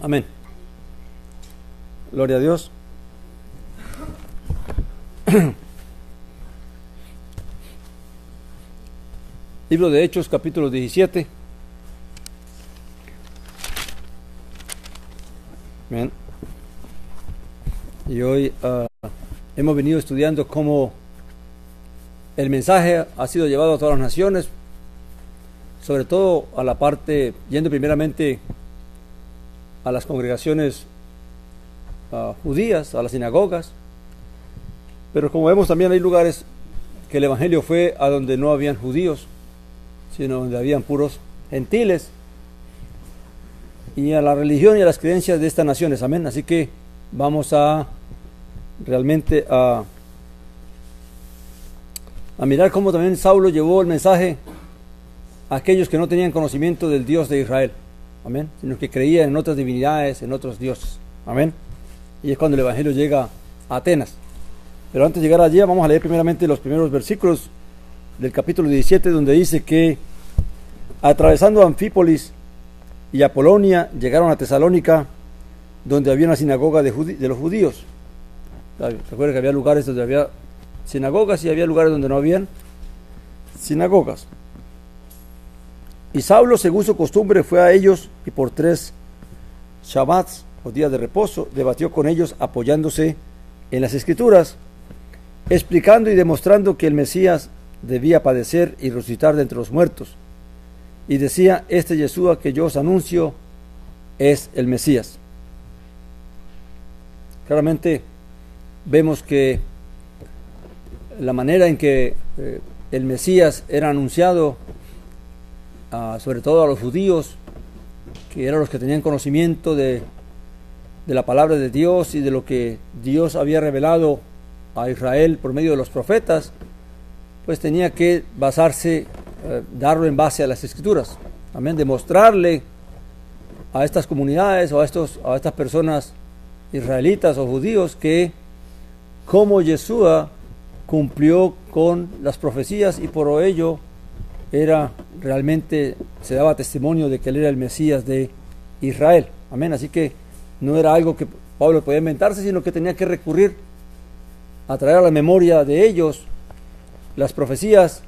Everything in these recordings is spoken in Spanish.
Amén. Gloria a Dios. Libro de Hechos, capítulo 17. Amén. Y hoy hemos venido estudiando cómo el mensaje ha sido llevado a todas las naciones, sobre todo a la parte, yendo primeramente a las congregaciones judías, a las sinagogas, pero como vemos también hay lugares que el evangelio fue a donde no habían judíos, sino donde habían puros gentiles, y a la religión y a las creencias de estas naciones. Amén. Así que vamos a realmente a mirar cómo también Saulo llevó el mensaje a aquellos que no tenían conocimiento del Dios de Israel. Amén. Sino que creían en otras divinidades, en otros dioses. Amén. Y es cuando el evangelio llega a Atenas. Pero antes de llegar allí, vamos a leer primeramente los primeros versículos del capítulo 17, donde dice que atravesando Anfípolis y Apolonia, llegaron a Tesalónica, donde había una sinagoga de los judíos. Recuerden que había lugares donde había sinagogas y había lugares donde no habían sinagogas. Y Saulo, según su costumbre, fue a ellos y por 3 Shabbats, o días de reposo, debatió con ellos apoyándose en las Escrituras, explicando y demostrando que el Mesías debía padecer y resucitar de entre los muertos. Y decía: este Yeshua que yo os anuncio es el Mesías. Claramente vemos que la manera en que el Mesías era anunciado, sobre todo a los judíos, que eran los que tenían conocimiento de la palabra de Dios y de lo que Dios había revelado a Israel por medio de los profetas, pues tenía que basarse, darlo en base a las Escrituras. Amén. Demostrarle a estas comunidades o a estas personas israelitas o judíos que como Yeshua cumplió con las profecías y por ello realmente se daba testimonio de que él era el Mesías de Israel. Amén. Así que no era algo que Pablo podía inventarse, sino que tenía que recurrir a traer a la memoria de ellos las profecías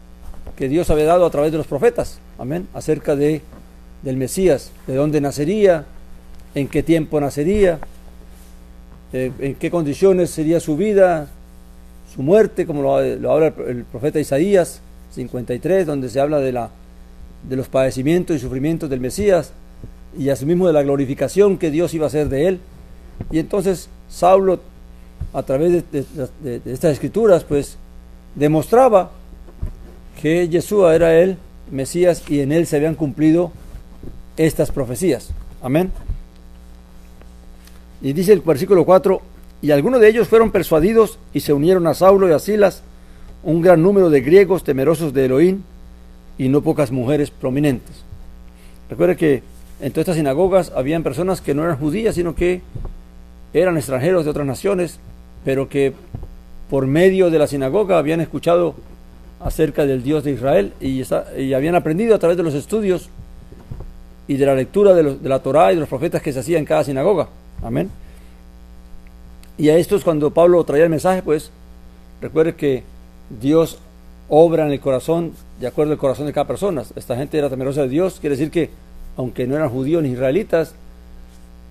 que Dios había dado a través de los profetas. Amén. Acerca del Mesías, de dónde nacería, en qué tiempo nacería, en qué condiciones sería su vida, su muerte, como lo habla el profeta Isaías 53, donde se habla de los padecimientos y sufrimientos del Mesías y asimismo de la glorificación que Dios iba a hacer de él. Y entonces Saulo, a través de estas escrituras, pues demostraba que Yeshua era el Mesías y en él se habían cumplido estas profecías. Amén. Y dice el versículo 4: y algunos de ellos fueron persuadidos y se unieron a Saulo y a Silas, un gran número de griegos temerosos de Elohim y no pocas mujeres prominentes. Recuerde que en todas estas sinagogas habían personas que no eran judías, sino que eran extranjeros de otras naciones, pero que por medio de la sinagoga habían escuchado acerca del Dios de Israel y habían aprendido a través de los estudios y de la lectura de la Torá y de los profetas que se hacían en cada sinagoga. Amén. Y a estos, cuando Pablo traía el mensaje, pues recuerde que Dios obra en el corazón de acuerdo al corazón de cada persona. Esta gente era temerosa de Dios, quiere decir que aunque no eran judíos ni israelitas,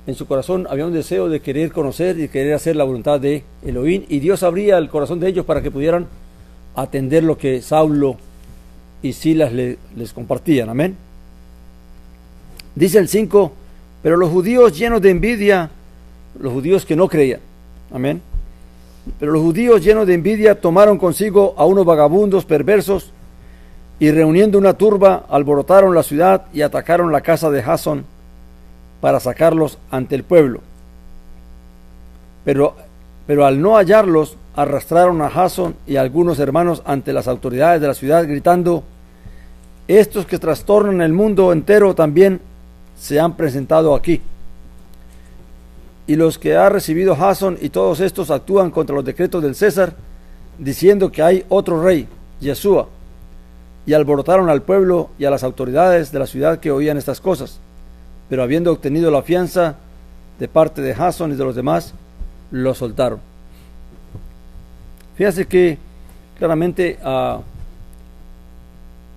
en su corazón había un deseo de querer conocer y querer hacer la voluntad de Elohim, y Dios abría el corazón de ellos para que pudieran atender lo que Saulo y Silas les compartían. Amén. Dice el 5: pero los judíos llenos de envidia, los judíos que no creían, amén, pero los judíos llenos de envidia tomaron consigo a unos vagabundos perversos y reuniendo una turba alborotaron la ciudad y atacaron la casa de Jasón para sacarlos ante el pueblo. Pero al no hallarlos, arrastraron a Jasón y a algunos hermanos ante las autoridades de la ciudad, gritando: estos que trastornan el mundo entero también se han presentado aquí. Y los que ha recibido Jasón y todos estos actúan contra los decretos del César, diciendo que hay otro rey, Yeshua. Y alborotaron al pueblo y a las autoridades de la ciudad que oían estas cosas. Pero habiendo obtenido la fianza, de parte de Jasón y de los demás, lo soltaron. Fíjense que claramente,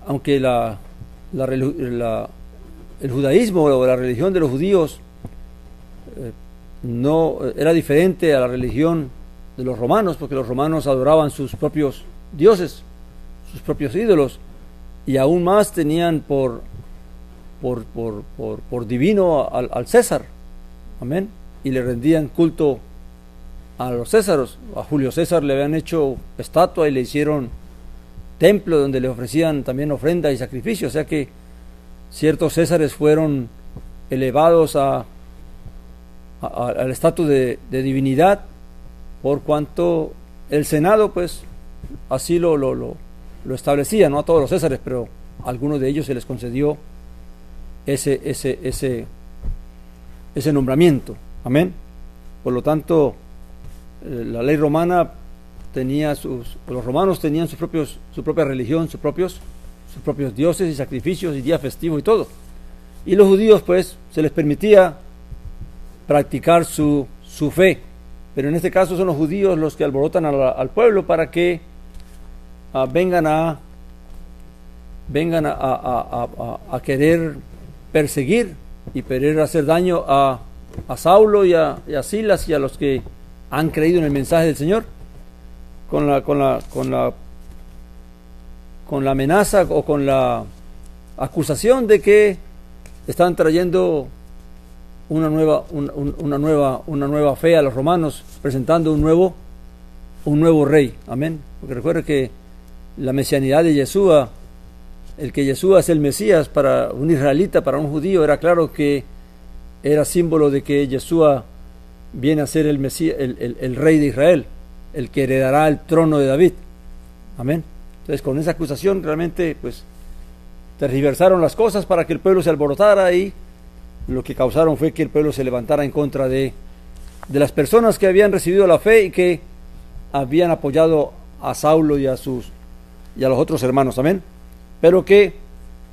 aunque el judaísmo o la religión de los judíos no era diferente a la religión de los romanos, porque los romanos adoraban sus propios dioses, sus propios ídolos, y aún más tenían por divino al César, amén, y le rendían culto a los Césaros. A Julio César le habían hecho estatua y le hicieron templo donde le ofrecían también ofrenda y sacrificio, o sea que ciertos Césares fueron elevados al estatus de divinidad, por cuanto el Senado pues así lo establecía, no a todos los Césares, pero a algunos de ellos se les concedió ese nombramiento, amén. Por lo tanto, la ley romana los romanos tenían su propia religión, sus propios dioses y sacrificios y días festivos y todo, y los judíos pues se les permitía practicar su fe, pero en este caso son los judíos los que alborotan al pueblo para que vengan a querer perseguir y querer hacer daño a Saulo y a Silas y a los que han creído en el mensaje del Señor, con la amenaza o con la acusación de que están trayendo una nueva fe a los romanos, presentando un nuevo rey, amén. Porque recuerde que la mesianidad de Yeshua, el que Yeshua es el Mesías para un israelita, para un judío, era claro que era símbolo de que Yeshua viene a ser el Mesías, el rey de Israel, el que heredará el trono de David, amén. Entonces, con esa acusación realmente pues tergiversaron las cosas para que el pueblo se alborotara, y lo que causaron fue que el pueblo se levantara en contra de las personas que habían recibido la fe y que habían apoyado a Saulo y a los otros hermanos, amén. Pero que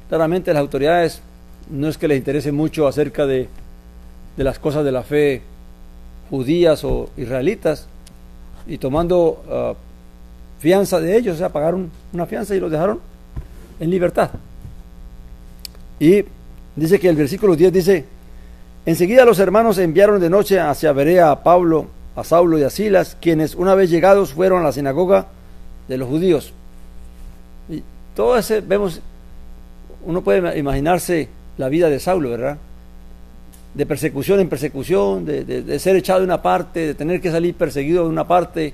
claramente las autoridades no es que les interese mucho acerca de las cosas de la fe judías o israelitas, y tomando fianza de ellos, o sea, pagaron una fianza y los dejaron en libertad. Y dice que el versículo 10 dice: enseguida los hermanos enviaron de noche hacia Berea a Pablo, a Saulo y a Silas, quienes una vez llegados fueron a la sinagoga de los judíos. Y todo ese, vemos, uno puede imaginarse la vida de Saulo, ¿verdad? De persecución en persecución, de ser echado de una parte, de tener que salir perseguido de una parte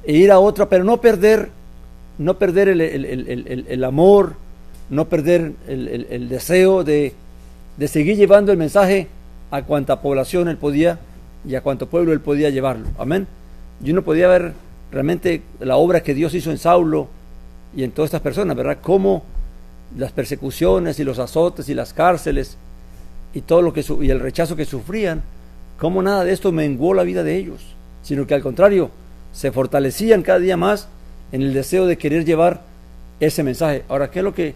e ir a otra, pero no perder el amor, no perder el deseo de seguir llevando el mensaje a cuanta población él podía y a cuanto pueblo él podía llevarlo, amén. Y uno podía ver realmente la obra que Dios hizo en Saulo y en todas estas personas, ¿verdad? Cómo las persecuciones y los azotes y las cárceles y todo lo que y el rechazo que sufrían, cómo nada de esto menguó la vida de ellos, sino que al contrario, se fortalecían cada día más en el deseo de querer llevar ese mensaje. Ahora, ¿qué es lo que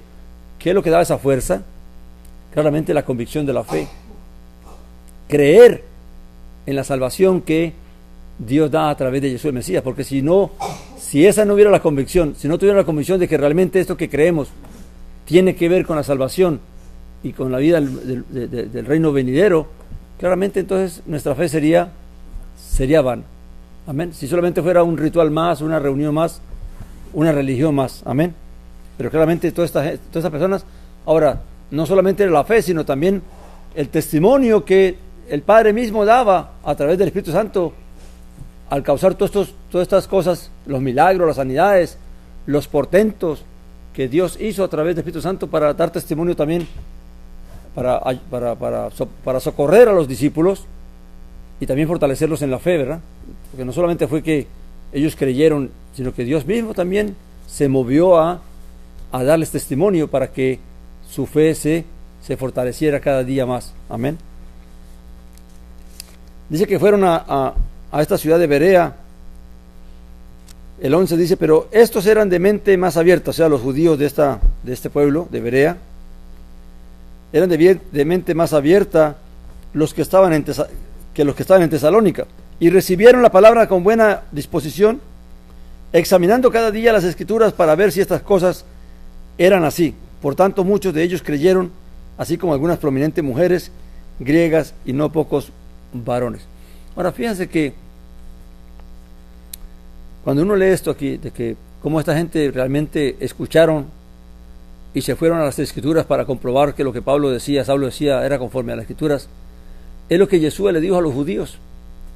da esa fuerza? Claramente la convicción de la fe, creer en la salvación que Dios da a través de Jesús el Mesías, porque si esa no hubiera la convicción, si no tuviera la convicción de que realmente esto que creemos tiene que ver con la salvación y con la vida del reino venidero, claramente entonces nuestra fe sería vana, amén. Si solamente fuera un ritual más, una reunión más, una religión más, amén. Pero claramente todas estas personas, ahora, no solamente la fe, sino también el testimonio que el Padre mismo daba a través del Espíritu Santo al causar todas estas cosas, los milagros, las sanidades, los portentos que Dios hizo a través del Espíritu Santo para dar testimonio también, para socorrer a los discípulos y también fortalecerlos en la fe, ¿verdad? Porque no solamente fue que ellos creyeron, sino que Dios mismo también se movió a darles testimonio para que su fe se fortaleciera cada día más, amén. Dice que fueron a esta ciudad de Berea. El 11 dice: pero estos eran de mente más abierta, o sea, los judíos de este pueblo de Berea eran de mente más abierta, los que estaban que los que estaban en Tesalónica, y recibieron la palabra con buena disposición, examinando cada día las Escrituras para ver si estas cosas eran así. Por tanto, muchos de ellos creyeron, así como algunas prominentes mujeres griegas y no pocos varones. Ahora, fíjense que cuando uno lee esto aquí, de que cómo esta gente realmente escucharon y se fueron a las Escrituras para comprobar que lo que Saulo decía era conforme a las Escrituras, es lo que Jesús le dijo a los judíos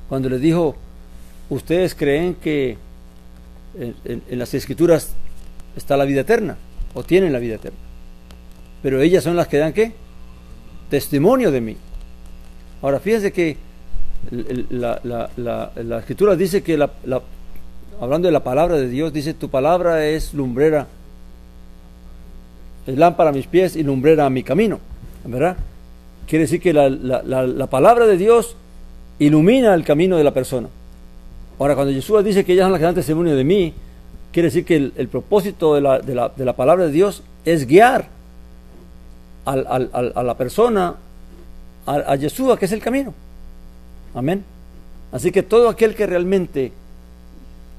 cuando les dijo: ustedes creen que en las Escrituras está la vida eterna, o tienen la vida eterna, pero ellas son las que dan ¿qué? Testimonio de mí. Ahora fíjense que la Escritura dice que hablando de la palabra de Dios, dice: tu palabra es lumbrera, es lámpara a mis pies y lumbrera a mi camino, ¿verdad? Quiere decir que la palabra de Dios ilumina el camino de la persona. Ahora, cuando Jesús dice que ellas son las que dan testimonio de mí, quiere decir que el propósito de la palabra de Dios es guiar a la persona a Jesús, que es el camino. Amén. Así que todo aquel que realmente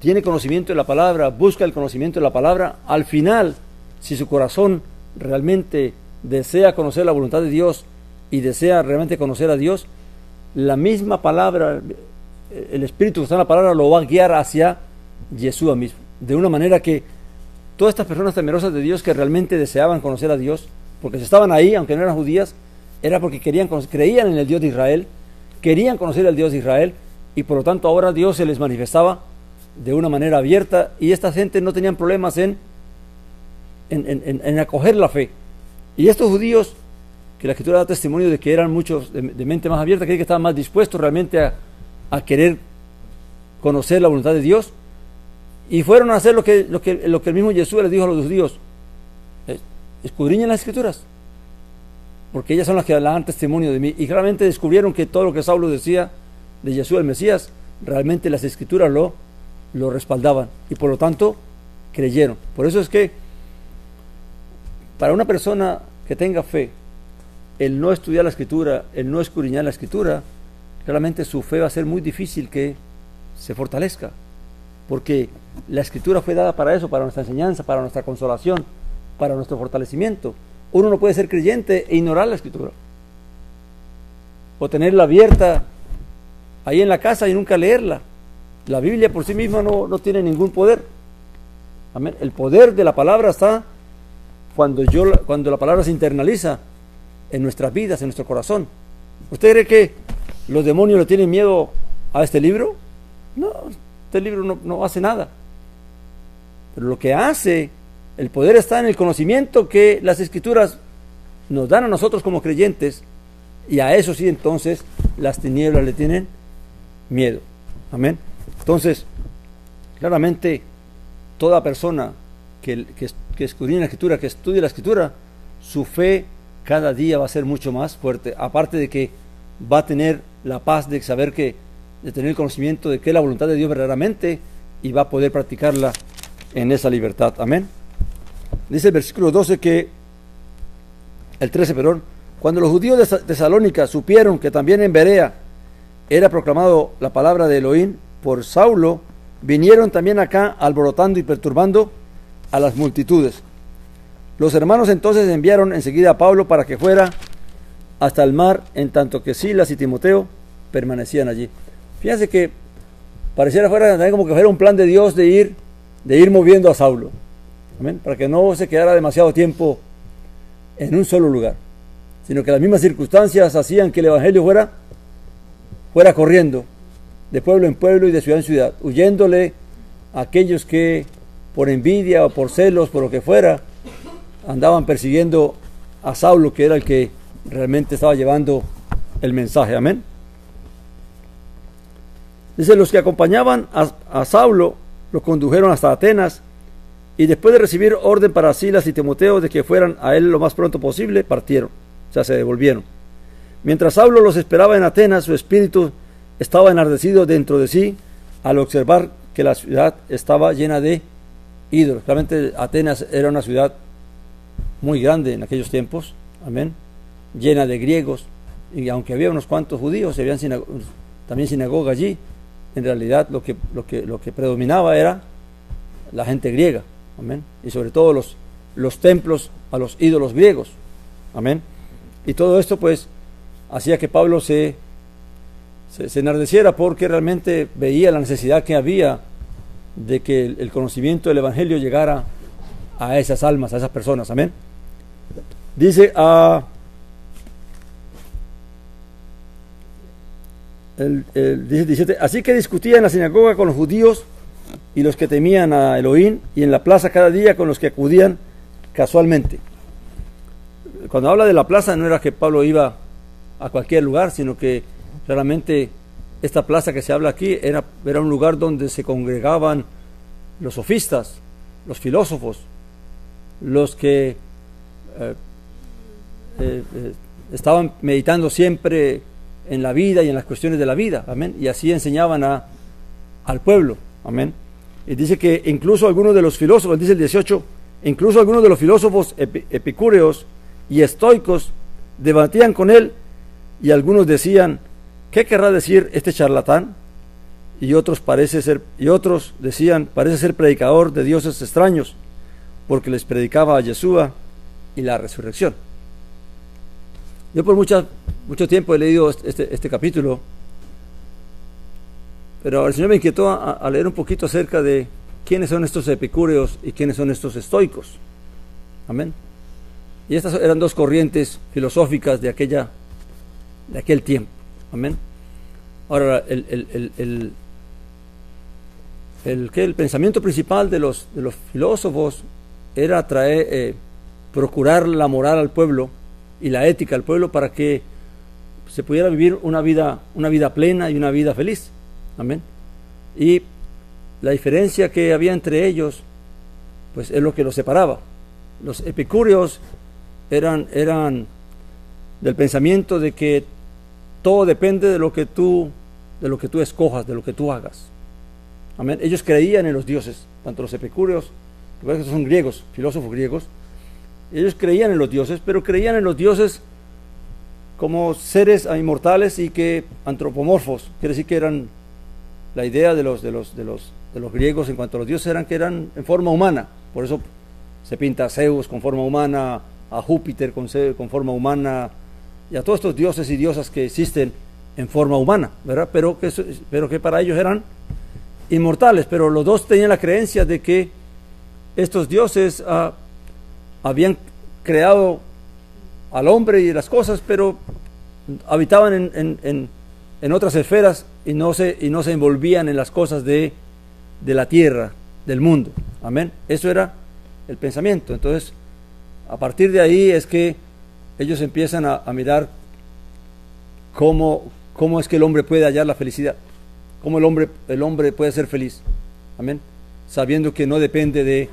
tiene conocimiento de la palabra, busca el conocimiento de la palabra, al final, si su corazón realmente desea conocer la voluntad de Dios y desea realmente conocer a Dios, la misma palabra, el Espíritu que está en la palabra, lo va a guiar hacia Jesús mismo, de una manera que todas estas personas temerosas de Dios que realmente deseaban conocer a Dios, porque si estaban ahí, aunque no eran judías, era porque creían en el Dios de Israel, querían conocer al Dios de Israel, y por lo tanto ahora Dios se les manifestaba de una manera abierta, y esta gente no tenían problemas en acoger la fe. Y estos judíos, que la Escritura da testimonio de que eran muchos de mente más abierta, que estaban más dispuestos realmente a querer conocer la voluntad de Dios, y fueron a hacer lo que el mismo Jesús les dijo a los judíos: escudriñen las Escrituras, porque ellas son las que dan testimonio de mí. Y claramente descubrieron que todo lo que Saulo decía de Jesús el Mesías, realmente las Escrituras lo respaldaban, y por lo tanto creyeron. Por eso es que para una persona que tenga fe, el no estudiar la Escritura, el no escudriñar la Escritura, claramente su fe va a ser muy difícil que se fortalezca, porque la Escritura fue dada para eso, para nuestra enseñanza, para nuestra consolación, para nuestro fortalecimiento. Uno no puede ser creyente e ignorar la Escritura, o tenerla abierta ahí en la casa y nunca leerla. La Biblia por sí misma no tiene ningún poder. Amén. El poder de la palabra está cuando la palabra se internaliza en nuestras vidas, en nuestro corazón. ¿Usted cree que los demonios le tienen miedo a este libro? No, este libro no hace nada. Pero lo que hace, el poder está en el conocimiento que las Escrituras nos dan a nosotros como creyentes, y a eso sí, entonces las tinieblas le tienen miedo. Amén. Entonces, claramente, toda persona que escudriñe la Escritura, que estudie la Escritura, su fe cada día va a ser mucho más fuerte, aparte de que va a tener la paz de saber de tener el conocimiento de que es la voluntad de Dios verdaderamente, y va a poder practicarla en esa libertad. Amén. Dice el versículo 12 el 13, perdón: cuando los judíos de Tesalónica supieron que también en Berea era proclamado la palabra de Elohim por Saulo, vinieron también acá alborotando y perturbando a las multitudes. Los hermanos entonces enviaron enseguida a Pablo para que fuera hasta el mar, en tanto que Silas y Timoteo permanecían allí. Fíjense que pareciera fuera también como que fuera un plan de Dios de ir moviendo a Saulo. Amén. Para que no se quedara demasiado tiempo en un solo lugar, sino que las mismas circunstancias hacían que el evangelio fuera corriendo de pueblo en pueblo y de ciudad en ciudad, huyéndole a aquellos que por envidia o por celos, por lo que fuera, andaban persiguiendo a Saulo, que era el que realmente estaba llevando el mensaje. Amén. Dice: los que acompañaban a Saulo lo condujeron hasta Atenas, y después de recibir orden para Silas y Timoteo de que fueran a él lo más pronto posible, partieron, o sea, se devolvieron. Mientras Saulo los esperaba en Atenas, su espíritu estaba enardecido dentro de sí al observar que la ciudad estaba llena de ídolos. Realmente Atenas era una ciudad muy grande en aquellos tiempos, amén, llena de griegos, y aunque había unos cuantos judíos, habían también sinagoga allí, en realidad lo que predominaba era la gente griega, amén, y sobre todo los templos a los ídolos griegos, amén, y todo esto pues hacía que Pablo se enardeciera, porque realmente veía la necesidad que había de que el conocimiento del Evangelio llegara a esas almas, a esas personas, amén. Dice dice 17, así que discutía en la sinagoga con los judíos y los que temían a Elohim, y en la plaza cada día con los que acudían casualmente. Cuando habla de la plaza, no era que Pablo iba a cualquier lugar, sino que realmente esta plaza que se habla aquí era un lugar donde se congregaban los sofistas, los filósofos, los que estaban meditando siempre en la vida y en las cuestiones de la vida, amén, y así enseñaban al pueblo, amén. Y dice que incluso algunos de los filósofos, dice el 18, incluso algunos de los filósofos epicúreos y estoicos debatían con él, y algunos decían, ¿qué querrá decir este charlatán? Y otros decían, parece ser predicador de dioses extraños, porque les predicaba a Yeshua y la resurrección. Yo por mucho tiempo he leído este capítulo, pero el Señor me inquietó a leer un poquito acerca de quiénes son estos epicúreos y quiénes son estos estoicos. Amén. Y estas eran dos corrientes filosóficas de aquel tiempo. Amén. Ahora, el pensamiento principal de los filósofos era procurar la moral al pueblo y la ética al pueblo para que se pudiera vivir una vida plena y una vida feliz. Amén. Y la diferencia que había entre ellos, pues es lo que los separaba. Los epicúreos eran del pensamiento de que todo depende de lo que tú escojas, de lo que tú hagas. Amén. Ellos creían en los dioses, tanto los epicúreos, que son griegos, filósofos griegos. Ellos creían en los dioses, pero creían en los dioses como seres inmortales y que antropomorfos, quiere decir que eran la idea de los griegos en cuanto a los dioses que eran en forma humana. Por eso se pinta a Zeus con forma humana, a Júpiter con forma humana, y a todos estos dioses y diosas que existen en forma humana, ¿verdad? Pero que para ellos eran inmortales. Pero los dos tenían la creencia de que estos dioses habían creado al hombre y las cosas, pero habitaban en otras esferas y no se envolvían en las cosas de la tierra, del mundo. Amén. Eso era el pensamiento. Entonces, a partir de ahí es que ellos empiezan a mirar cómo es que el hombre puede hallar la felicidad, cómo el hombre puede ser feliz. Amén. Sabiendo que no depende de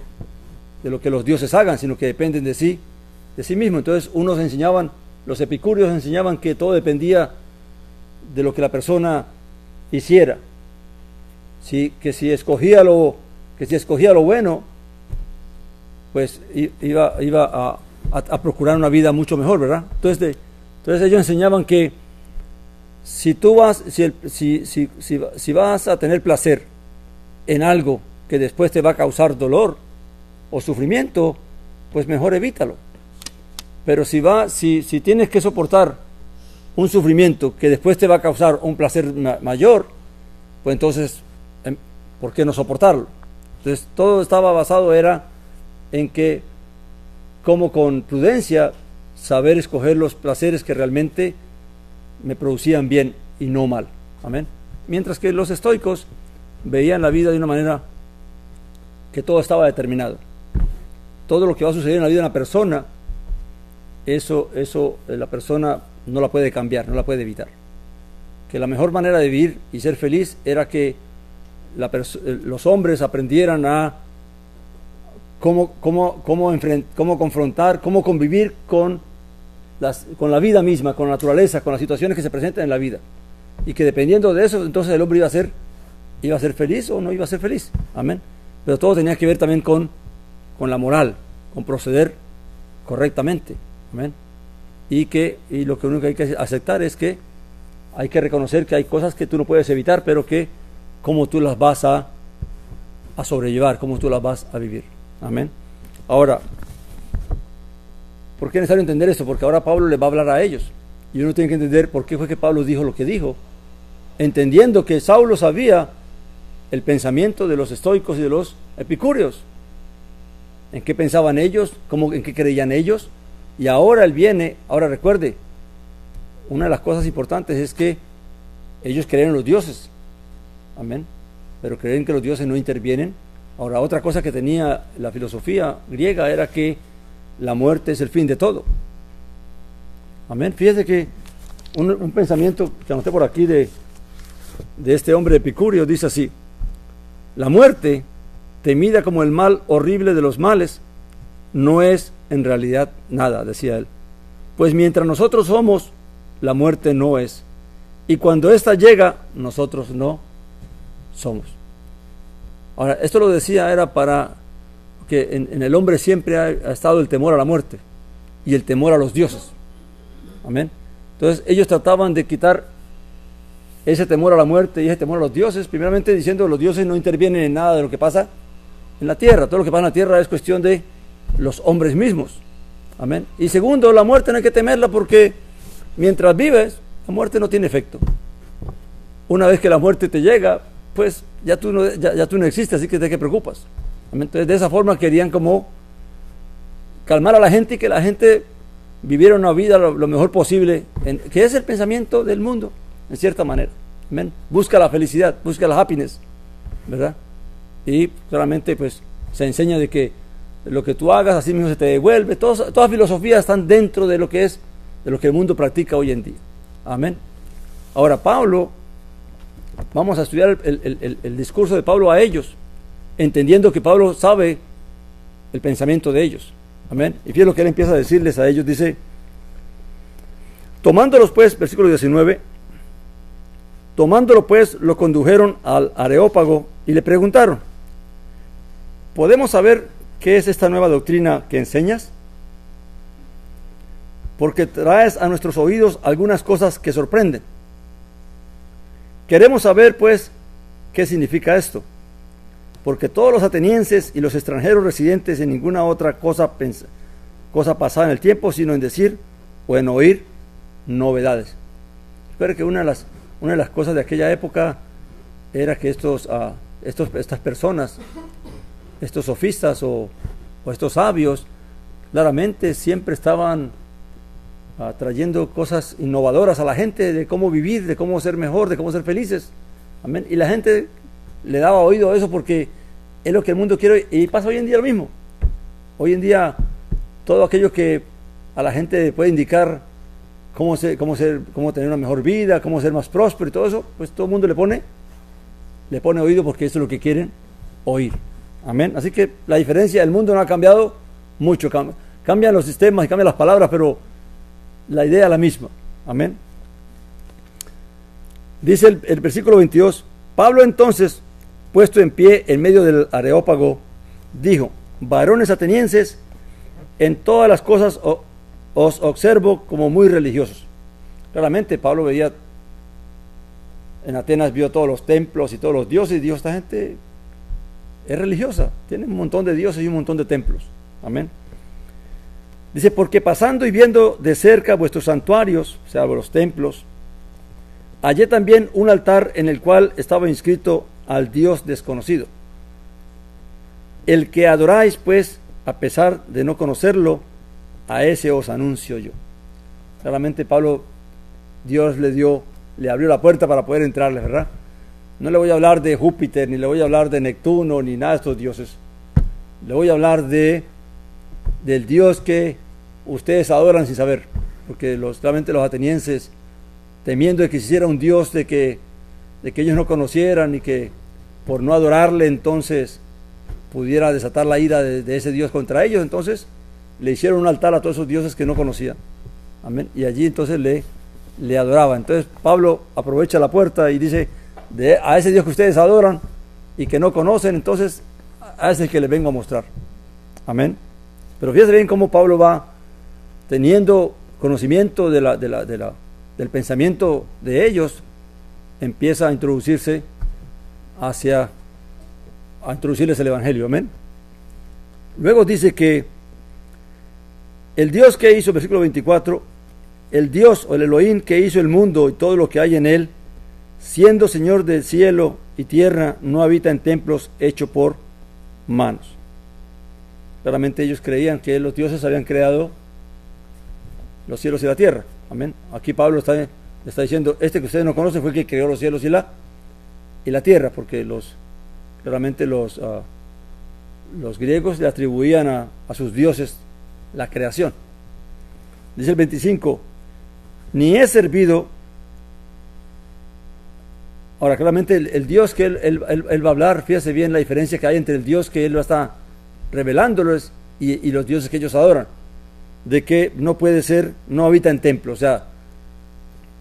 lo que los dioses hagan, sino que dependen de sí mismo. Entonces los epicúreos enseñaban que todo dependía de lo que la persona hiciera. Que si escogía lo bueno, pues iba a procurar una vida mucho mejor, ¿verdad? Entonces ellos enseñaban que si vas a tener placer en algo que después te va a causar dolor o sufrimiento, pues mejor evítalo. Pero si tienes que soportar un sufrimiento que después te va a causar un placer mayor, pues entonces, ¿por qué no soportarlo? Entonces todo estaba basado en que, como con prudencia, saber escoger los placeres que realmente me producían bien y no mal. Amén. Mientras que los estoicos veían la vida de una manera que todo estaba determinado. Todo lo que va a suceder en la vida de una persona, eso la persona no la puede cambiar, no la puede evitar. Que la mejor manera de vivir y ser feliz era que los hombres aprendieran a cómo confrontar, cómo convivir con la vida misma, con la naturaleza, con las situaciones que se presentan en la vida. Y que dependiendo de eso, entonces el hombre iba a ser feliz o no iba a ser feliz. Amén. Pero todo tenía que ver también con la moral, con proceder correctamente. Amén. Y lo único que hay que aceptar es que hay que reconocer que hay cosas que tú no puedes evitar, pero que cómo tú las vas a sobrellevar, cómo tú las vas a vivir. Amén. Ahora, ¿por qué es necesario entender esto? Porque ahora Pablo les va a hablar a ellos. Y uno tiene que entender por qué fue que Pablo dijo lo que dijo, entendiendo que Saulo sabía el pensamiento de los estoicos y de los epicúreos. En qué pensaban ellos, en qué creían ellos. Y ahora él viene, ahora recuerde, una de las cosas importantes es que ellos creen en los dioses. Amén. Pero creen que los dioses no intervienen. Ahora, otra cosa que tenía la filosofía griega era que la muerte es el fin de todo. Amén. Fíjese que un pensamiento que anoté por aquí de este hombre epicúreo dice así: la muerte, temida como el mal horrible de los males, no es en realidad nada, decía él. Pues mientras nosotros somos, la muerte no es. Y cuando ésta llega, nosotros no somos. Ahora, esto lo decía era para que en el hombre siempre ha estado el temor a la muerte y el temor a los dioses. Amén. Entonces ellos trataban de quitar ese temor a la muerte y ese temor a los dioses, primeramente diciendo que los dioses no intervienen en nada de lo que pasa en la tierra. Todo lo que pasa en la tierra es cuestión de los hombres mismos. Amén. Y segundo, la muerte no hay que temerla porque mientras vives, la muerte no tiene efecto. Una vez que la muerte te llega, pues ya tú no existes, así que ¿de qué preocupas? Amén. Entonces de esa forma querían como calmar a la gente y que la gente viviera una vida lo mejor posible, que es el pensamiento del mundo, en cierta manera. Amén. Busca la felicidad, busca la happiness, ¿verdad? Y claramente pues se enseña de que lo que tú hagas así mismo se te devuelve. Todas filosofías están dentro de lo que es, de lo que el mundo practica hoy en día. Amén. Ahora Pablo, vamos a estudiar el discurso de Pablo a ellos, entendiendo que Pablo sabe el pensamiento de ellos. Amén. Y fíjense lo que él empieza a decirles a ellos. Dice: tomándolos pues, versículo 19, tomándolo pues, lo condujeron al Areópago y le preguntaron: ¿podemos saber qué es esta nueva doctrina que enseñas? Porque traes a nuestros oídos algunas cosas que sorprenden. Queremos saber pues qué significa esto, porque todos los atenienses y los extranjeros residentes en ninguna otra cosa pasada en el tiempo, sino en decir o en oír novedades. Espero que una de las cosas de aquella época era que estas personas, estos sofistas o estos sabios, claramente siempre estaban trayendo cosas innovadoras a la gente de cómo vivir, de cómo ser mejor, de cómo ser felices. Amén. Y la gente le daba oído a eso porque es lo que el mundo quiere, y pasa hoy en día lo mismo. Hoy en día todo aquello que a la gente puede indicar cómo tener una mejor vida, cómo ser más próspero y todo eso, pues todo el mundo le pone oído porque eso es lo que quieren oír. Amén. Así que la diferencia del mundo no ha cambiado mucho. Cambian los sistemas y cambian las palabras, pero la idea es la misma. Amén. Dice el versículo 22: Pablo entonces, puesto en pie en medio del Areópago, dijo: varones atenienses, en todas las cosas os observo como muy religiosos. Claramente Pablo veía en Atenas, vio todos los templos y todos los dioses, y dijo: esta gente es religiosa, tiene un montón de dioses y un montón de templos. Amén. Dice: porque pasando y viendo de cerca vuestros santuarios, o sea, los templos, hallé también un altar en el cual estaba inscrito al Dios desconocido. El que adoráis, pues, a pesar de no conocerlo, a ese os anuncio yo. Claramente Pablo, Dios le abrió la puerta para poder entrarle, ¿verdad? No le voy a hablar de Júpiter, ni le voy a hablar de Neptuno, ni nada de estos dioses. Le voy a hablar del Dios que ustedes adoran sin saber, porque claramente los atenienses, temiendo de que se hiciera un Dios de que ellos no conocieran y que por no adorarle entonces pudiera desatar la ira de ese Dios contra ellos, entonces le hicieron un altar a todos esos dioses que no conocían. Amén. Y allí entonces le adoraban. Entonces Pablo aprovecha la puerta y dice: a ese Dios que ustedes adoran y que no conocen, entonces a ese es que les vengo a mostrar. Amén. Pero fíjense bien cómo Pablo va teniendo conocimiento de del pensamiento de ellos empieza a introducirles el Evangelio, amén. Luego dice que el Dios que hizo, versículo 24, el Dios o el Elohim que hizo el mundo y todo lo que hay en él, siendo Señor del cielo y tierra, no habita en templos hechos por manos. Claramente ellos creían que los dioses habían creado los cielos y la tierra, amén. Aquí Pablo está diciendo, este que ustedes no conocen fue el que creó los cielos y la tierra, porque claramente los griegos le atribuían a sus dioses la creación. Dice el 25, ni he servido. Ahora, claramente el Dios que él va a hablar, fíjese bien la diferencia que hay entre el Dios que él está revelándoles y los dioses que ellos adoran, de que no puede ser, no habita en templo, o sea,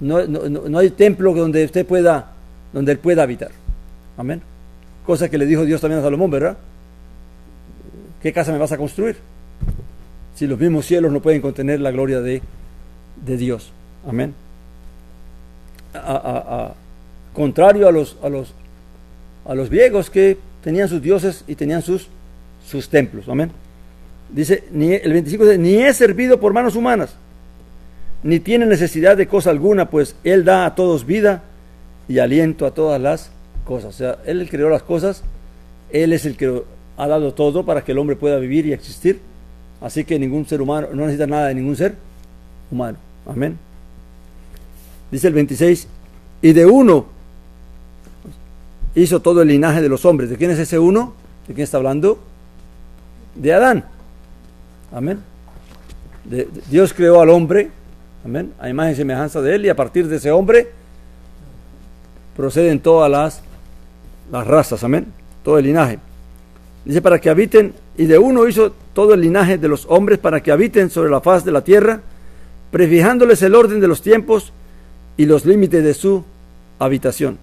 no hay templo donde él pueda habitar, amén. Cosa que le dijo Dios también a Salomón, ¿verdad? ¿Qué casa me vas a construir? Si los mismos cielos no pueden contener la gloria de Dios, amén. Contrario a los griegos que tenían sus dioses y tenían sus templos, amén. Dice, el 25 dice, ni es servido por manos humanas, ni tiene necesidad de cosa alguna, pues Él da a todos vida y aliento a todas las cosas. O sea, Él creó las cosas, Él es el que ha dado todo para que el hombre pueda vivir y existir. Así que ningún ser humano, no necesita nada de ningún ser humano, amén. Dice el 26, y de uno hizo todo el linaje de los hombres. ¿De quién es ese uno? ¿De quién está hablando? De Adán, amén. Dios creó al hombre, amén, a imagen y semejanza de él, y a partir de ese hombre proceden todas las razas, amén, todo el linaje. Dice, para que habiten, y de uno hizo todo el linaje de los hombres para que habiten sobre la faz de la tierra, prefijándoles el orden de los tiempos y los límites de su habitación.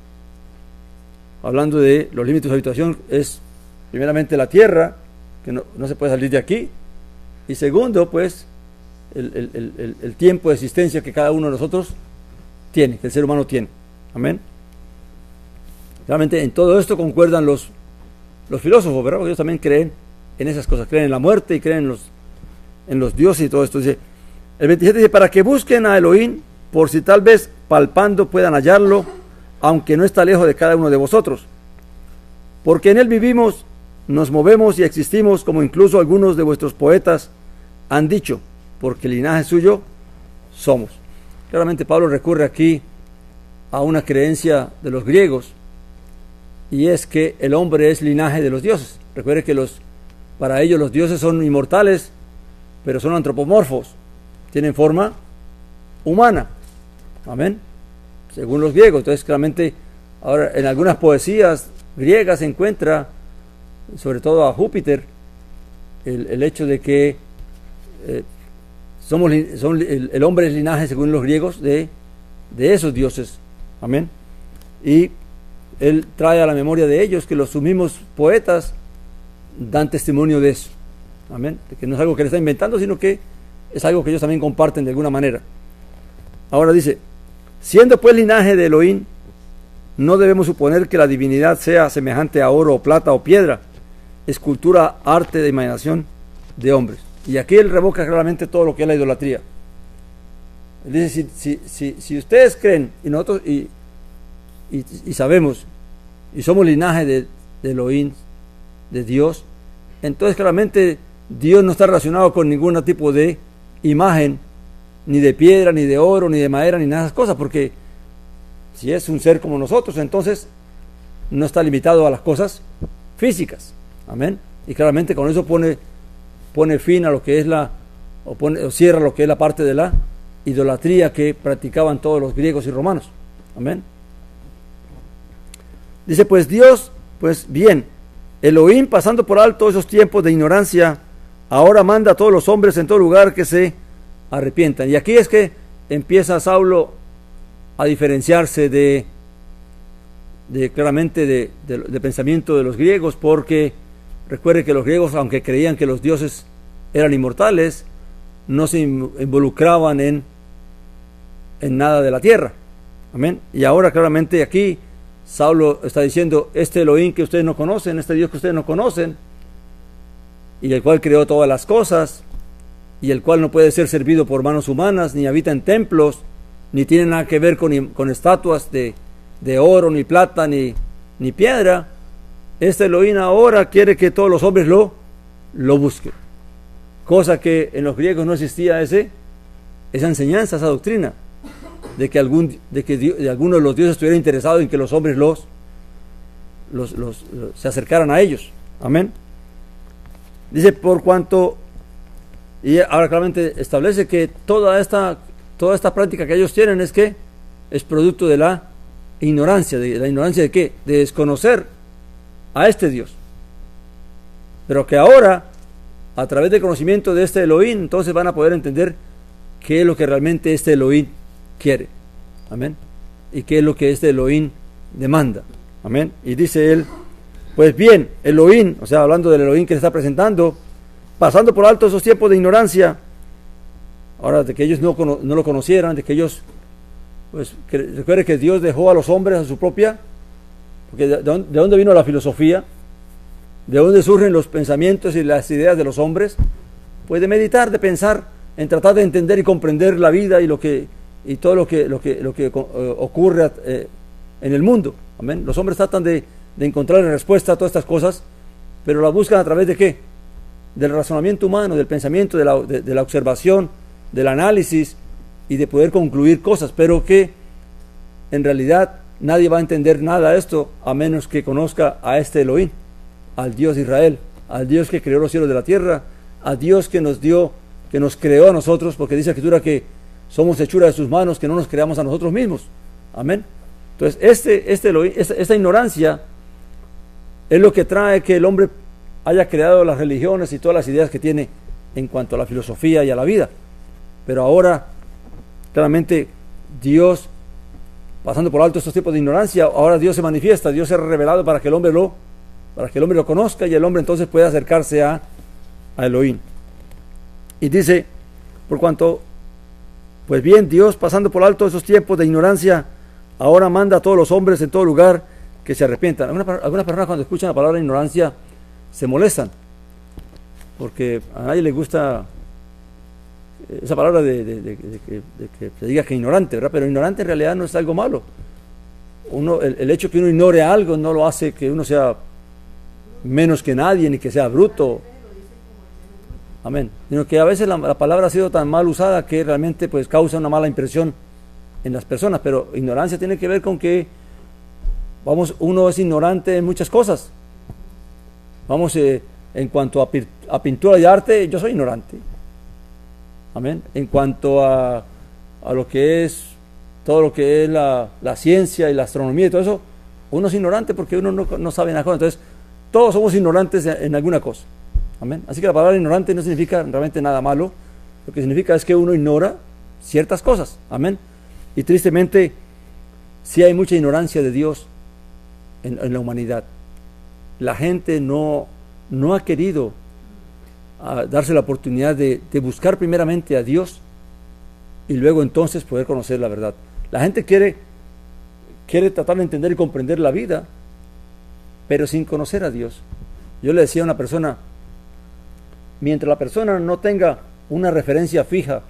Hablando de los límites de su habitación, es primeramente la tierra, que no se puede salir de aquí, y segundo, pues, el tiempo de existencia que cada uno de nosotros tiene, que el ser humano tiene, amén. Realmente en todo esto concuerdan los filósofos, ¿verdad? Porque ellos también creen en esas cosas, creen en la muerte y creen en los dioses y todo esto. Dice, el 27 dice, para que busquen a Elohim, por si tal vez palpando puedan hallarlo, aunque no está lejos de cada uno de vosotros. Porque en él vivimos, nos movemos y existimos, como incluso algunos de vuestros poetas han dicho, porque el linaje suyo somos. Claramente Pablo recurre aquí a una creencia de los griegos, y es que el hombre es linaje de los dioses. Recuerde que para ellos los dioses son inmortales, pero son antropomorfos, tienen forma humana, amén, según los griegos. Entonces claramente ahora en algunas poesías griegas se encuentra, sobre todo a Júpiter, el hecho de que el hombre es linaje, según los griegos, de esos dioses, amén. Y él trae a la memoria de ellos que los mismos poetas dan testimonio de eso, amén, de que no es algo que él está inventando, sino que es algo que ellos también comparten de alguna manera. Ahora dice, siendo pues linaje de Elohim, no debemos suponer que la divinidad sea semejante a oro o plata o piedra, escultura, arte de imaginación de hombres. Y aquí él revoca claramente todo lo que es la idolatría. Él dice, si ustedes creen, y nosotros y sabemos, y somos linaje de Elohim, de Dios, entonces claramente Dios no está relacionado con ningún tipo de imagen, ni de piedra, ni de oro, ni de madera, ni nada de esas cosas, porque si es un ser como nosotros, entonces no está limitado a las cosas físicas, amén. Y claramente con eso pone fin a lo que es o cierra lo que es la parte de la idolatría que practicaban todos los griegos y romanos, amén. Dice, pues Dios, pues bien, Elohim, pasando por alto esos tiempos de ignorancia, ahora manda a todos los hombres en todo lugar que se arrepientan. Y aquí es que empieza Saulo a diferenciarse claramente de pensamiento de los griegos, porque recuerde que los griegos, aunque creían que los dioses eran inmortales, no se involucraban en en nada de la tierra. Amén. Y ahora claramente aquí Saulo está diciendo, este Elohim que ustedes no conocen, este Dios que ustedes no conocen, y el cual creó todas las cosas, y el cual no puede ser servido por manos humanas, ni habita en templos, ni tiene nada que ver con estatuas de oro, ni plata, ni piedra. Este Elohim ahora quiere que todos los hombres lo busquen. Cosa que en los griegos no existía esa enseñanza, esa doctrina, de que alguno de los dioses estuviera interesado en que los hombres se acercaran a ellos. Amén. Dice, por cuanto, y ahora claramente establece que toda esta práctica que ellos tienen es producto de la ignorancia. ¿De la ignorancia de qué? De desconocer a este Dios. Pero que ahora, a través del conocimiento de este Elohim, entonces van a poder entender qué es lo que realmente este Elohim quiere. Amén. Y qué es lo que este Elohim demanda. Amén. Y dice él, pues bien, Elohim, o sea, hablando del Elohim que se está presentando, pasando por alto esos tiempos de ignorancia, ahora de que ellos no lo conocieran, de que ellos, pues, recuerde que Dios dejó a los hombres a su propia, porque ¿de dónde vino la filosofía? ¿De dónde surgen los pensamientos y las ideas de los hombres? Pues de meditar, de pensar, en tratar de entender y comprender la vida y todo lo que ocurre en el mundo. Amén. Los hombres tratan de encontrar respuesta a todas estas cosas, pero la buscan a través de ¿qué? Del razonamiento humano, del pensamiento, de la observación, del análisis y de poder concluir cosas, pero que en realidad nadie va a entender nada de esto a menos que conozca a este Elohim, al Dios de Israel, al Dios que creó los cielos de la tierra, a Dios que nos creó a nosotros, porque dice la Escritura que somos hechura de sus manos, que no nos creamos a nosotros mismos. Amén. Entonces esta ignorancia es lo que trae que el hombre haya creado las religiones y todas las ideas que tiene en cuanto a la filosofía y a la vida. Pero ahora, claramente, Dios, pasando por alto estos tiempos de ignorancia, ahora Dios se manifiesta, Dios se ha revelado para que el hombre lo conozca y el hombre entonces pueda acercarse a Elohim. Y dice, por cuanto, pues bien, Dios, pasando por alto esos tiempos de ignorancia, ahora manda a todos los hombres en todo lugar que se arrepientan. Algunas personas cuando escuchan la palabra ignorancia se molestan, porque a nadie le gusta esa palabra de que se diga que ignorante, ¿verdad? Pero ignorante en realidad no es algo malo. El hecho que uno ignore algo no lo hace que uno sea menos que nadie, ni que sea bruto. Amén. Sino que a veces la palabra ha sido tan mal usada que realmente pues causa una mala impresión en las personas, pero ignorancia tiene que ver con que uno es ignorante en muchas cosas. En cuanto a pintura y arte, yo soy ignorante. Amén. En cuanto a lo que es todo lo que es la ciencia y la astronomía y todo eso, uno es ignorante porque uno no sabe nada. Entonces, todos somos ignorantes en alguna cosa. Amén. Así que la palabra ignorante no significa realmente nada malo. Lo que significa es que uno ignora ciertas cosas. Amén. Y tristemente, sí hay mucha ignorancia de Dios en la humanidad. La gente no ha querido darse la oportunidad de buscar primeramente a Dios y luego entonces poder conocer la verdad. La gente quiere tratar de entender y comprender la vida, pero sin conocer a Dios. Yo le decía a una persona, mientras la persona no tenga una referencia fija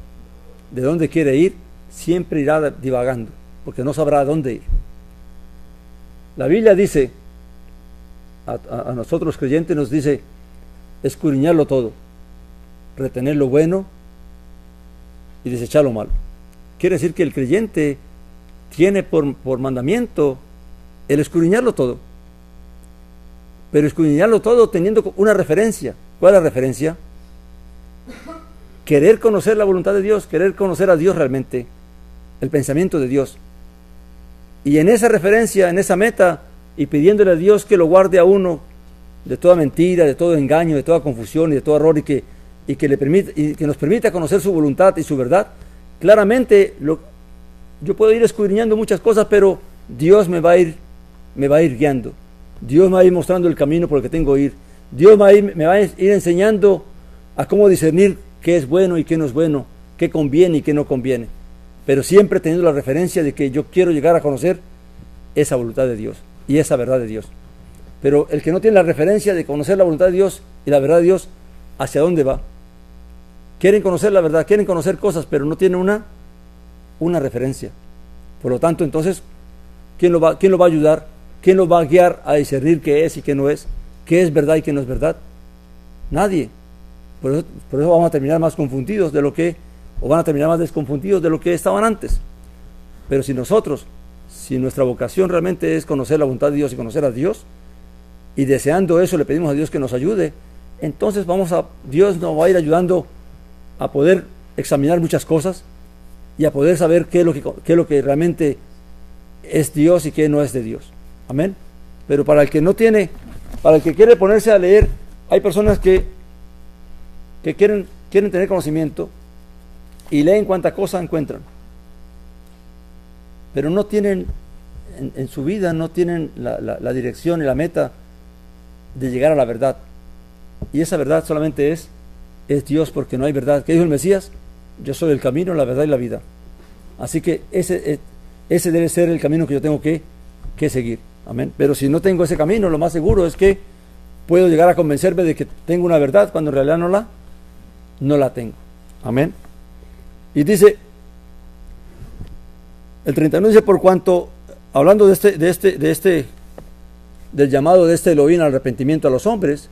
de dónde quiere ir, siempre irá divagando, porque no sabrá a dónde ir. La Biblia dice, a nosotros los creyentes nos dice, escudriñarlo todo, retener lo bueno y desechar lo malo. Quiere decir que el creyente tiene por mandamiento el escudriñarlo todo, pero escudriñarlo todo teniendo una referencia. ¿Cuál es la referencia? Querer conocer la voluntad de Dios, querer conocer a Dios realmente, el pensamiento de Dios. Y en esa referencia, en esa meta, y pidiéndole a Dios que lo guarde a uno de toda mentira, de todo engaño, de toda confusión y de todo error, y que nos permita conocer su voluntad y su verdad, claramente yo puedo ir escudriñando muchas cosas, pero Dios me va a ir guiando. Dios me va a ir mostrando el camino por el que tengo que ir. Dios me va a ir enseñando a cómo discernir qué es bueno y qué no es bueno, qué conviene y qué no conviene. pero siempre teniendo la referencia de que yo quiero llegar a conocer esa voluntad de Dios y esa verdad de Dios. Pero el que no tiene la referencia de conocer la voluntad de Dios y la verdad de Dios, ¿hacia dónde va? Quieren conocer la verdad, quieren conocer cosas, pero no tienen una referencia. Por lo tanto, entonces, ¿quién lo va a ayudar? ¿Quién lo va a guiar a discernir qué es y qué no es? ¿Qué es verdad y qué no es verdad? Nadie. Por eso vamos a terminar más confundidos o van a terminar más desconfundidos de lo que estaban antes. Pero si nuestra vocación realmente es conocer la voluntad de Dios y conocer a Dios, y deseando eso le pedimos a Dios que nos ayude, entonces Dios nos va a ir ayudando a poder examinar muchas cosas y a poder saber qué es lo que realmente es Dios y qué no es de Dios. Amén. Pero para el que quiere ponerse a leer, hay personas que quieren tener conocimiento y leen cuanta cosa encuentran, pero no tienen en su vida, no tienen la dirección y la meta de llegar a la verdad. Y esa verdad solamente es Dios, porque no hay verdad. ¿Qué dijo el Mesías? Yo soy el camino, la verdad y la vida. Así que ese debe ser el camino que yo tengo que seguir. Amén. Pero si no tengo ese camino, lo más seguro es que puedo llegar a convencerme de que tengo una verdad cuando en realidad no la tengo. Amén. Y dice, el 31 dice, por cuanto, hablando del llamado de este Elohim al arrepentimiento a los hombres,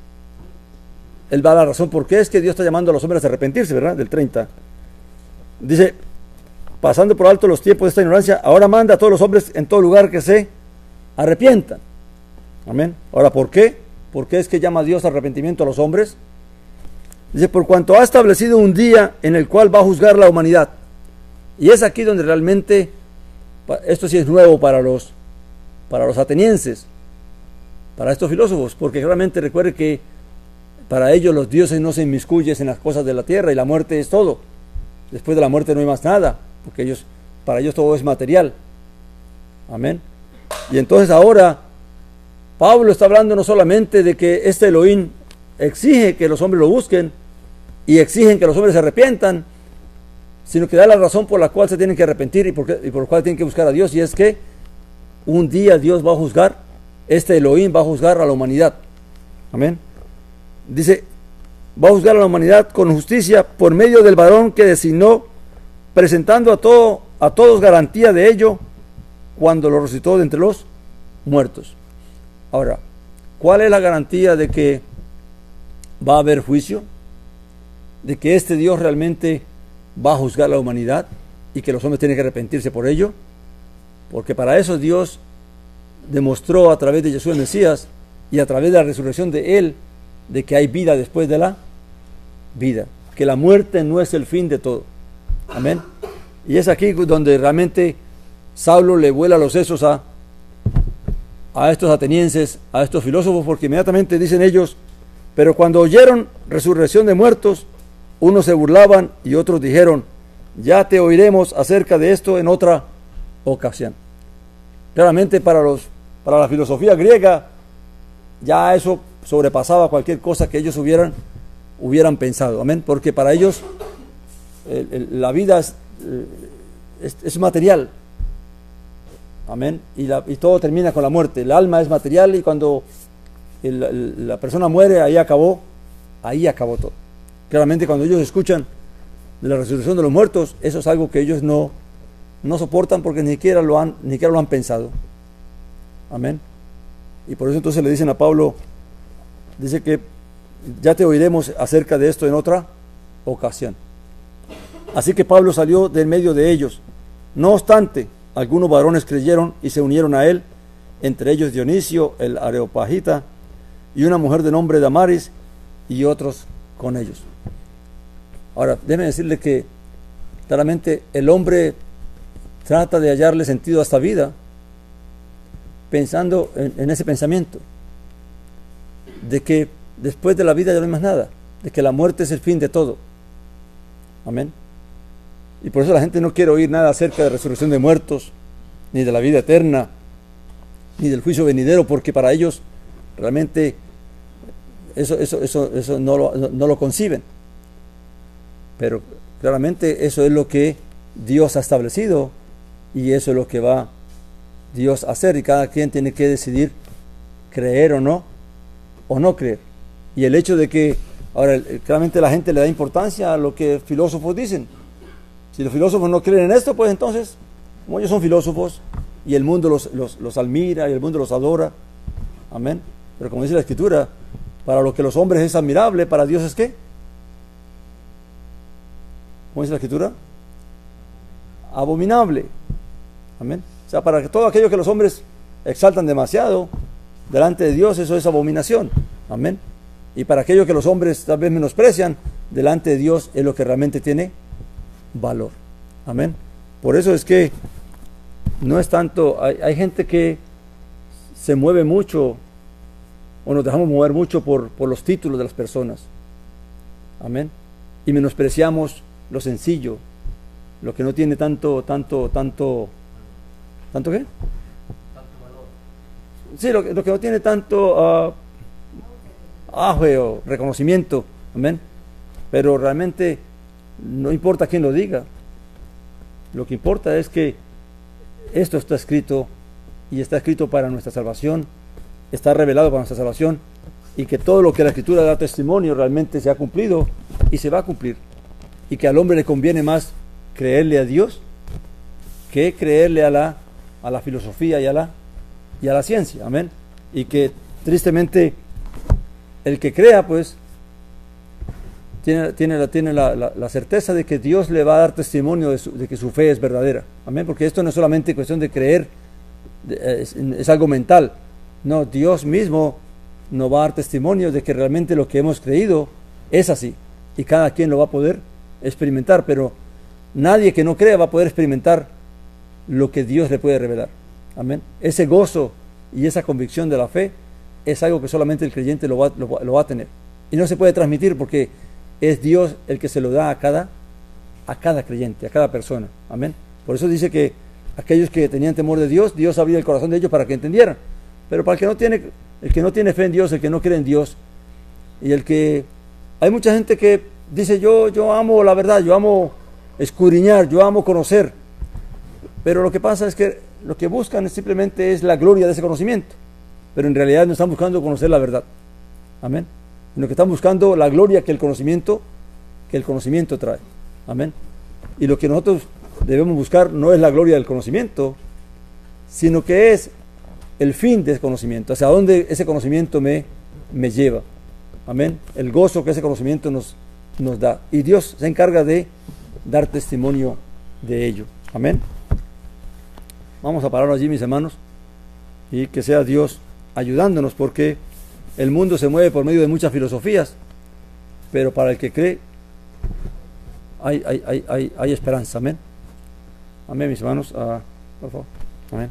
él da la razón por qué es que Dios está llamando a los hombres a arrepentirse, ¿verdad? Del 30. Dice, pasando por alto los tiempos de esta ignorancia, ahora manda a todos los hombres en todo lugar que se arrepientan. Amén. Ahora, ¿por qué? ¿Por qué es que llama a Dios arrepentimiento a los hombres? Dice, por cuanto ha establecido un día en el cual va a juzgar la humanidad. Y es aquí donde realmente, esto sí es nuevo para los atenienses, para estos filósofos, porque realmente recuerde que para ellos los dioses no se inmiscuyen en las cosas de la tierra y la muerte es todo. Después de la muerte no hay más nada, porque para ellos todo es material. Amén. Y entonces ahora Pablo está hablando no solamente de que este Elohim exige que los hombres lo busquen y exigen que los hombres se arrepientan, sino que da la razón por la cual se tienen que arrepentir y por la cual tienen que buscar a Dios, y es que un día Dios va a juzgar, este Elohim va a juzgar a la humanidad. Amén. Dice, va a juzgar a la humanidad con justicia por medio del varón que designó, presentando a todos garantía de ello cuando lo resucitó de entre los muertos. Ahora, ¿cuál es la garantía de que va a haber juicio? ¿De que este Dios realmente va a juzgar a la humanidad y que los hombres tienen que arrepentirse por ello? Porque para eso Dios demostró a través de Jesús el Mesías y a través de la resurrección de Él, de que hay vida después de la vida, que la muerte no es el fin de todo. Amén. Y es aquí donde realmente Saulo le vuela los sesos a estos atenienses, a estos filósofos, porque inmediatamente dicen ellos, pero cuando oyeron resurrección de muertos, unos se burlaban y otros dijeron, ya te oiremos acerca de esto en otra ocasión. Claramente para la filosofía griega, ya eso sobrepasaba cualquier cosa que ellos hubieran pensado. Amén. Porque para ellos la vida es material. Amén. Y todo termina con la muerte. El alma es material y cuando la persona muere, ahí acabó todo. Claramente cuando ellos escuchan de la resurrección de los muertos, eso es algo que ellos no soportan porque ni siquiera lo han pensado. Amén. Y por eso entonces le dicen a Pablo, dice que ya te oiremos acerca de esto en otra ocasión. Así que Pablo salió del medio de ellos. No obstante, algunos varones creyeron y se unieron a él, entre ellos Dionisio, el Areopagita, y una mujer de nombre Damaris, y otros con ellos. Ahora, déjeme decirle que claramente el hombre trata de hallarle sentido a esta vida pensando en ese pensamiento de que después de la vida ya no hay más nada, de que la muerte es el fin de todo. Amén. Y por eso la gente no quiere oír nada acerca de resurrección de muertos, ni de la vida eterna, ni del juicio venidero, porque para ellos realmente eso no lo conciben. Pero claramente eso es lo que Dios ha establecido, y eso es lo que va Dios a hacer, y cada quien tiene que decidir creer o no creer. Y el hecho de que, ahora, claramente la gente le da importancia a lo que filósofos dicen. Si los filósofos no creen en esto, pues entonces, como ellos son filósofos, y el mundo los admira, y el mundo los adora, amén. Pero como dice la Escritura, para lo que los hombres es admirable, para Dios es ¿qué? ¿Cómo dice la Escritura? Abominable. Amén. O sea, para que todo aquello que los hombres exaltan demasiado delante de Dios, eso es abominación. Amén. Y para aquello que los hombres tal vez menosprecian, delante de Dios es lo que realmente tiene valor. Amén. Por eso es que no es tanto, hay gente que se mueve mucho, o nos dejamos mover mucho por los títulos de las personas. Amén. Y menospreciamos lo sencillo, lo que no tiene tanto ¿qué? Tanto valor. Sí, lo que no tiene tanto auge o reconocimiento. Amén. Pero realmente no importa quién lo diga. Lo que importa es que esto está escrito, y está escrito para nuestra salvación, está revelado para nuestra salvación, y que todo lo que la Escritura da testimonio realmente se ha cumplido y se va a cumplir, y que al hombre le conviene más creerle a Dios que creerle a la filosofía y a la ciencia. Amén. Y que tristemente el que crea, pues tiene la certeza de que Dios le va a dar testimonio de que su fe es verdadera. Amén. Porque esto no es solamente cuestión de creer, es algo mental. No, Dios mismo nos va a dar testimonio de que realmente lo que hemos creído es así, y cada quien lo va a poder experimentar, pero nadie que no crea va a poder experimentar lo que Dios le puede revelar. Amén. Ese gozo y esa convicción de la fe es algo que solamente el creyente lo va a tener, y no se puede transmitir porque es Dios el que se lo da a cada creyente, a cada persona. Amén. Por eso dice que aquellos que tenían temor de Dios, Dios abría el corazón de ellos para que entendieran. Pero para el que no tiene fe en Dios, el que no cree en Dios, y hay mucha gente que dice yo amo la verdad, yo amo escudriñar, yo amo conocer, pero lo que pasa es que lo que buscan simplemente es la gloria de ese conocimiento, pero en realidad no están buscando conocer la verdad. Amén. Sino que están buscando la gloria que el conocimiento trae. Amén. Y lo que nosotros debemos buscar no es la gloria del conocimiento, sino que es el fin de ese conocimiento, hacia dónde ese conocimiento me lleva. Amén. El gozo que ese conocimiento nos da. Y Dios se encarga de dar testimonio de ello. Amén. Vamos a parar allí, mis hermanos, y que sea Dios ayudándonos, porque el mundo se mueve por medio de muchas filosofías, pero para el que cree hay esperanza. Amén. Amén, mis hermanos. Por favor. Amén.